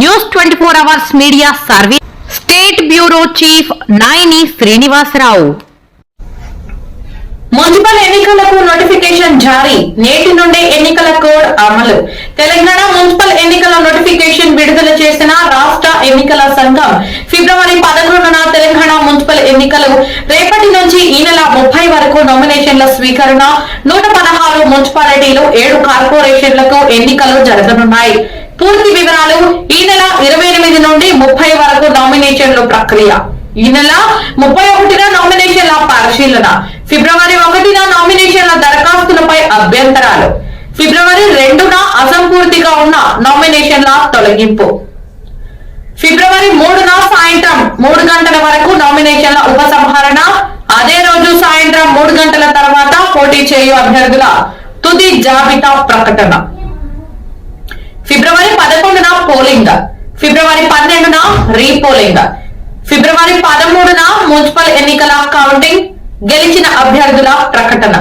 News 24 hours media service state bureau chief Nayani Srinivasarao. Municipal ఎన్నికలకు notification జారీ, నేటి నుండి ఎన్నికల కోడ్ అమలు. తెలంగాణ మున్సిపల్ ఎన్నికల నోటిఫికేషన్ విడుదల చేసిన రాష్ట్ర ఎన్నికల సంఘం ఫిబ్రవరి 11న తెలంగాణ మున్సిపల్ ఎన్నికలు రేపటి నుంచి ఈ నెల 30 వరకు నామినేషన్ల స్వీకరణ. 116 మున్సిపాలిటీలు, 7 కార్పొరేషన్లకు ఎన్నికలు జరగనున్నాయి. పూర్తి వివరాలు ఈ నెల 28 నుండి 30 వరకు నామినేషన్ల ప్రక్రియ. ఈ నెల 31న నామినేషన్ల పరిశీలన. ఫిబ్రవరి 1న నామినేషన్ల దరఖాస్తులపై అభ్యంతరాలు. ఫిబ్రవరి 2న అసంపూర్తిగా ఉన్న నామినేషన్ల తొలగింపు. ఫిబ్రవరి 3న సాయంత్రం 3 గంటల వరకు నామినేషన్ల ఉపసంహరణ. అదే రోజు సాయంత్రం 3 గంటల తర్వాత పోటీ చేయు అభ్యర్థుల తుది జాబితా ప్రకటన. ఫిబ్రవరి 11న పోలింగ్. ఫిబ్రవరి 12న రీపోలింగ్. ఫిబ్రవరి 13న మున్సిపల్ ఎన్నికల కౌంటింగ్, గెలిచిన అభ్యర్థుల ప్రకటన.